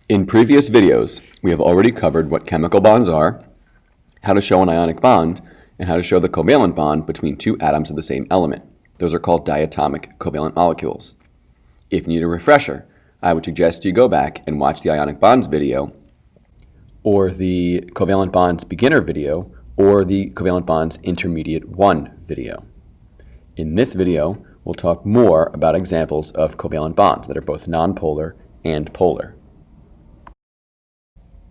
In previous videos, we have already covered what chemical bonds are, how to show an ionic bond, and how to show the covalent bond between two atoms of the same element. Those are called diatomic covalent molecules. If you need a refresher, I would suggest you go back and watch the ionic bonds video, or the covalent bonds beginner video, or the covalent bonds intermediate 1 video. In this video, we'll talk more about examples of covalent bonds that are both nonpolar and polar.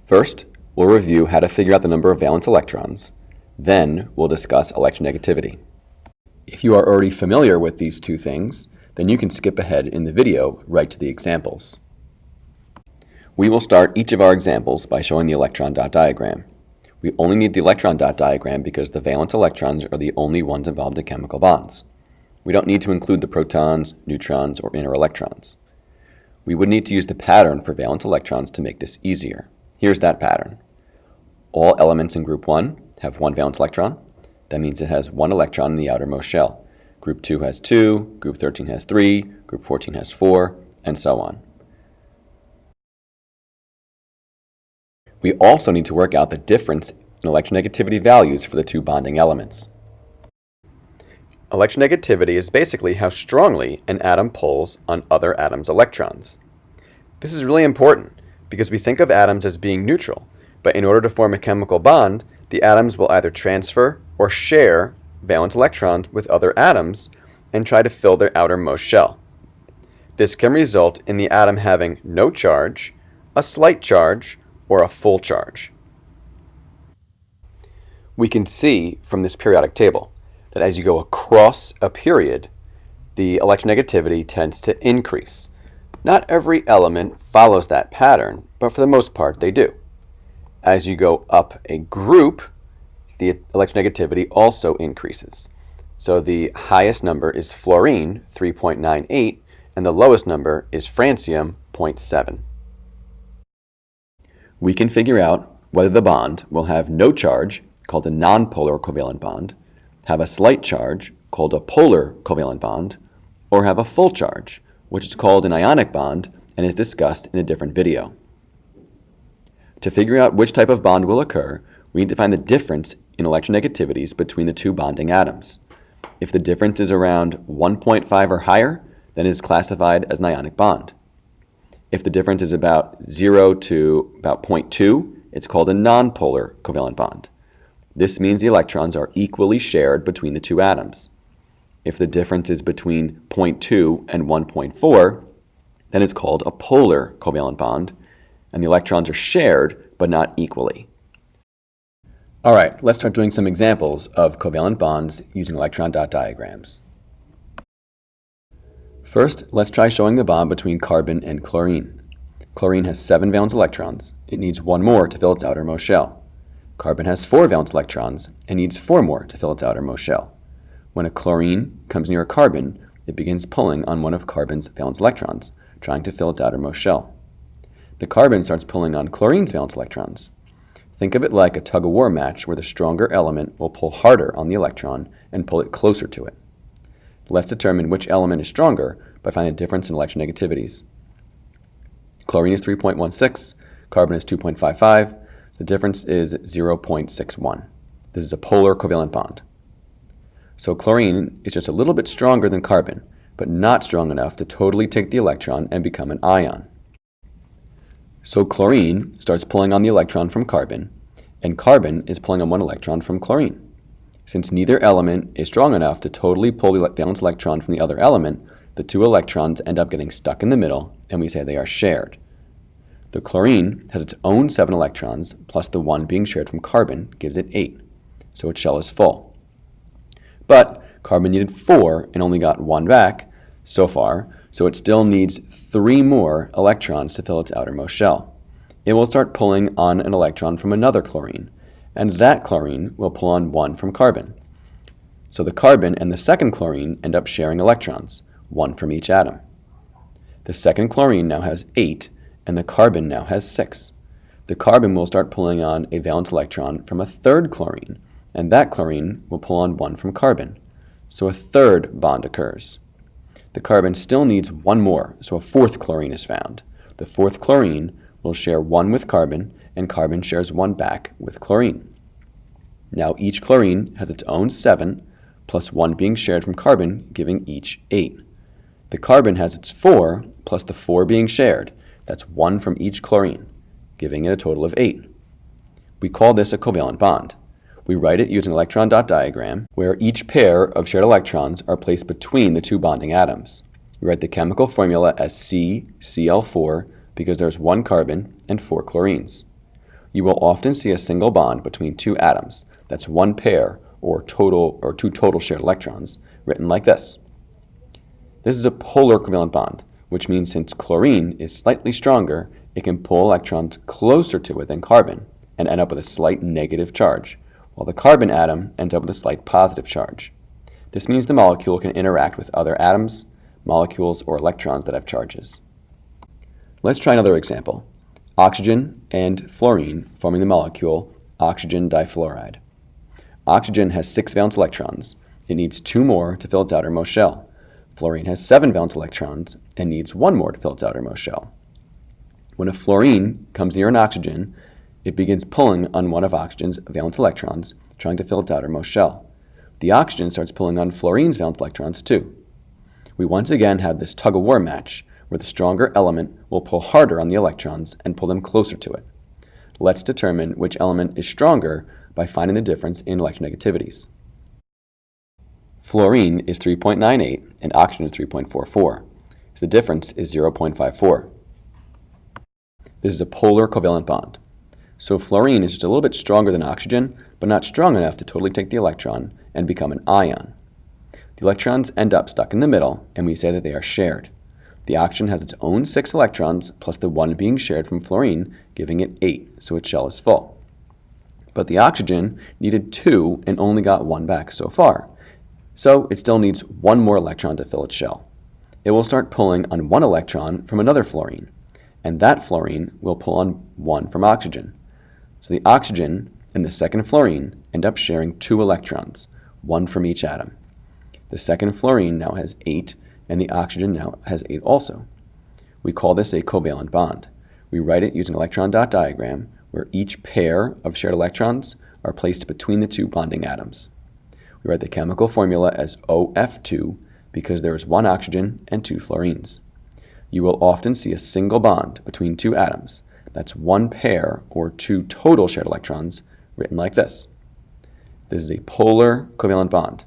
First, we'll review how to figure out the number of valence electrons. Then, we'll discuss electronegativity. If you are already familiar with these two things, then you can skip ahead in the video right to the examples. We will start each of our examples by showing the electron-dot diagram. We only need the electron-dot diagram because the valence electrons are the only ones involved in chemical bonds. We don't need to include the protons, neutrons, or inner electrons. We would need to use the pattern for valence electrons to make this easier. Here's that pattern. All elements in group 1 have one valence electron. That means it has one electron in the outermost shell. Group 2 has 2, group 13 has 3, group 14 has 4, and so on. We also need to work out the difference in electronegativity values for the two bonding elements. Electronegativity is basically how strongly an atom pulls on other atoms' electrons. This is really important because we think of atoms as being neutral, but in order to form a chemical bond, the atoms will either transfer or share valence electrons with other atoms and try to fill their outermost shell. This can result in the atom having no charge, a slight charge, or a full charge. We can see from this periodic table that as you go across a period, the electronegativity tends to increase. Not every element follows that pattern, but for the most part they do. As you go up a group, the electronegativity also increases. So the highest number is fluorine, 3.98, and the lowest number is francium, 0.7. We can figure out whether the bond will have no charge, called a nonpolar covalent bond, have a slight charge, called a polar covalent bond, or have a full charge, which is called an ionic bond and is discussed in a different video. To figure out which type of bond will occur, we need to find the difference in electronegativities between the two bonding atoms. If the difference is around 1.5 or higher, then it is classified as an ionic bond. If the difference is about 0 to about 0.2, it's called a nonpolar covalent bond. This means the electrons are equally shared between the two atoms. If the difference is between 0.2 and 1.4, then it's called a polar covalent bond, and the electrons are shared but not equally. All right, let's start doing some examples of covalent bonds using electron-dot diagrams. First, let's try showing the bond between carbon and chlorine. Chlorine has 7 valence electrons. It needs 1 more to fill its outermost shell. Carbon has 4 valence electrons and needs 4 more to fill its outermost shell. When a chlorine comes near a carbon, it begins pulling on one of carbon's valence electrons, trying to fill its outermost shell. The carbon starts pulling on chlorine's valence electrons. Think of it like a tug-of-war match where the stronger element will pull harder on the electron and pull it closer to it. Let's determine which element is stronger by finding the difference in electronegativities. Chlorine is 3.16, carbon is 2.55, so the difference is 0.61. This is a polar covalent bond. So chlorine is just a little bit stronger than carbon, but not strong enough to totally take the electron and become an ion. So chlorine starts pulling on the electron from carbon, and carbon is pulling on one electron from chlorine. Since neither element is strong enough to totally pull the valence electron from the other element, the two electrons end up getting stuck in the middle, and we say they are shared. The chlorine has its own 7 electrons, plus the 1 being shared from carbon gives it 8, so its shell is full. But carbon needed 4 and only got 1 back so far, so it still needs 3 more electrons to fill its outermost shell. It will start pulling on an electron from another chlorine, and that chlorine will pull on 1 from carbon. So the carbon and the second chlorine end up sharing electrons, 1 from each atom. The second chlorine now has 8, and the carbon now has 6. The carbon will start pulling on a valence electron from a third chlorine, and that chlorine will pull on 1 from carbon. So a third bond occurs. The carbon still needs 1 more, so a 4th chlorine is found. The 4th chlorine will will share one with carbon, and carbon shares one back with chlorine. Now each chlorine has its own 7, plus 1 being shared from carbon, giving each 8. The carbon has its 4, plus the 4 being shared. That's 1 from each chlorine, giving it a total of 8. We call this a covalent bond. We write it using an electron-dot diagram, where each pair of shared electrons are placed between the two bonding atoms. We write the chemical formula as CCl4 because there's 1 carbon and 4 chlorines. You will often see a single bond between two atoms. That's 1 pair or 2 total shared electrons, written like this. This is a polar covalent bond, which means since chlorine is slightly stronger, it can pull electrons closer to it than carbon and end up with a slight negative charge, while the carbon atom ends up with a slight positive charge. This means the molecule can interact with other atoms, molecules, or electrons that have charges. Let's try another example. Oxygen and fluorine forming the molecule oxygen difluoride. Oxygen has 6 valence electrons. It needs 2 more to fill its outermost shell. Fluorine has 7 valence electrons and needs 1 more to fill its outermost shell. When a fluorine comes near an oxygen, it begins pulling on one of oxygen's valence electrons, trying to fill its outermost shell. The oxygen starts pulling on fluorine's valence electrons too. We once again have this tug-of-war match, where the stronger element will pull harder on the electrons and pull them closer to it. Let's determine which element is stronger by finding the difference in electronegativities. Fluorine is 3.98 and oxygen is 3.44, so the difference is 0.54. This is a polar covalent bond. So fluorine is just a little bit stronger than oxygen, but not strong enough to totally take the electron and become an ion. The electrons end up stuck in the middle, and we say that they are shared. The oxygen has its own 6 electrons, plus the 1 being shared from fluorine, giving it 8, so its shell is full. But the oxygen needed 2 and only got 1 back so far, so it still needs 1 more electron to fill its shell. It will start pulling on 1 electron from another fluorine, and that fluorine will pull on 1 from oxygen. So the oxygen and the second fluorine end up sharing 2 electrons, 1 from each atom. The second fluorine now has 8, and the oxygen now has 8 also. We call this a covalent bond. We write it using an electron-dot diagram, where each pair of shared electrons are placed between the two bonding atoms. We write the chemical formula as OF2 because there is 1 oxygen and 2 fluorines. You will often see a single bond between 2 atoms. That's 1 pair or 2 total shared electrons, written like this. This is a polar covalent bond,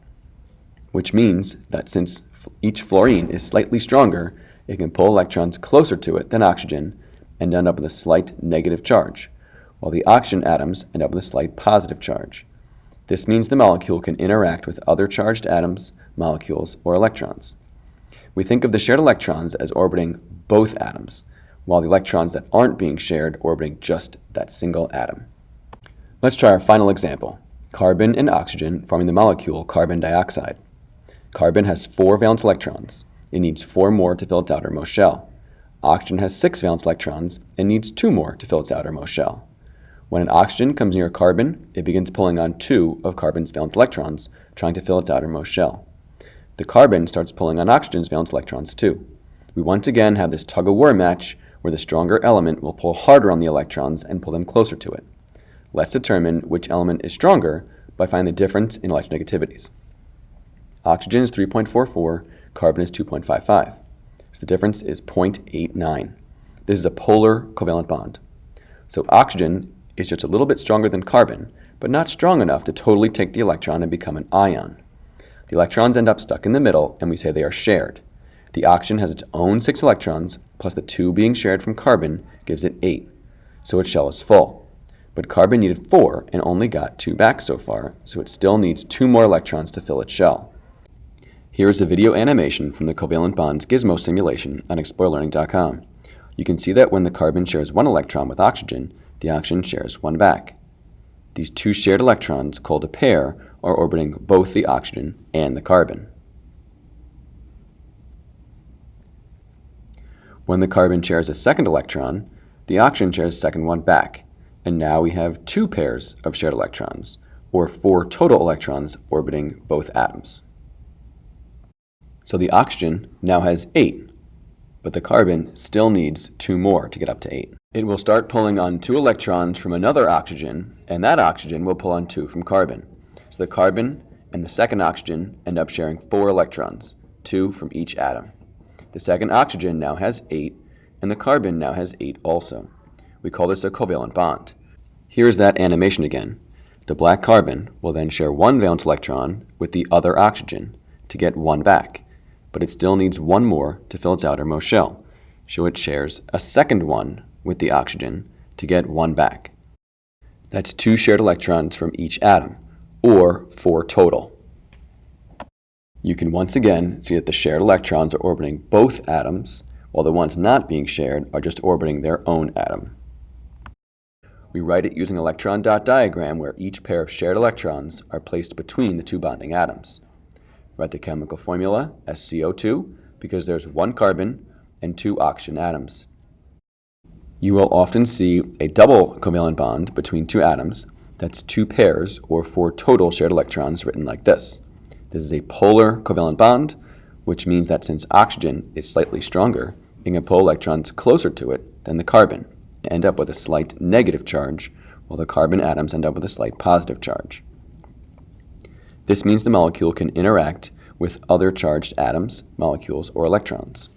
which means that since each fluorine is slightly stronger, it can pull electrons closer to it than oxygen and end up with a slight negative charge, while the oxygen atoms end up with a slight positive charge. This means the molecule can interact with other charged atoms, molecules, or electrons. We think of the shared electrons as orbiting both atoms, while the electrons that aren't being shared orbiting just that single atom. Let's try our final example. Carbon and oxygen forming the molecule carbon dioxide. Carbon has 4 valence electrons. It needs 4 more to fill its outermost shell. Oxygen has 6 valence electrons and needs 2 more to fill its outermost shell. When an oxygen comes near carbon, it begins pulling on 2 of carbon's valence electrons, trying to fill its outermost shell. The carbon starts pulling on oxygen's valence electrons too. We once again have this tug-of-war match where the stronger element will pull harder on the electrons and pull them closer to it. Let's determine which element is stronger by finding the difference in electronegativities. Oxygen is 3.44, carbon is 2.55. So the difference is 0.89. This is a polar covalent bond. So oxygen is just a little bit stronger than carbon, but not strong enough to totally take the electron and become an ion. The electrons end up stuck in the middle, and we say they are shared. The oxygen has its own 6 electrons, plus the 2 being shared from carbon gives it 8, so its shell is full. But carbon needed 4 and only got 2 back so far, so it still needs 2 more electrons to fill its shell. Here is a video animation from the Covalent Bonds Gizmo simulation on ExploreLearning.com. You can see that when the carbon shares 1 electron with oxygen, the oxygen shares 1 back. These 2 shared electrons, called a pair, are orbiting both the oxygen and the carbon. When the carbon shares a second electron, the oxygen shares a second one back, and now we have 2 pairs of shared electrons, or 4 total electrons orbiting both atoms. So the oxygen now has 8, but the carbon still needs 2 more to get up to 8. It will start pulling on 2 electrons from another oxygen, and that oxygen will pull on 2 from carbon. So the carbon and the second oxygen end up sharing 4 electrons, 2 from each atom. The second oxygen now has 8, and the carbon now has 8 also. We call this a covalent bond. Here is that animation again. The black carbon will then share 1 valence electron with the other oxygen to get 1 back, but it still needs 1 more to fill its outermost shell, so it shares a second one with the oxygen to get 1 back. That's 2 shared electrons from each atom, or 4 total. You can once again see that the shared electrons are orbiting both atoms, while the ones not being shared are just orbiting their own atom. We write it using an electron-dot diagram where each pair of shared electrons are placed between the 2 bonding atoms. Write the chemical formula as CO2 because there's 1 carbon and 2 oxygen atoms. You will often see a double covalent bond between 2 atoms. That's 2 pairs or 4 total shared electrons written like this. This is a polar covalent bond, which means that since oxygen is slightly stronger, it can pull electrons closer to it than the carbon and end up with a slight negative charge, while the carbon atoms end up with a slight positive charge. This means the molecule can interact with other charged atoms, molecules, or electrons.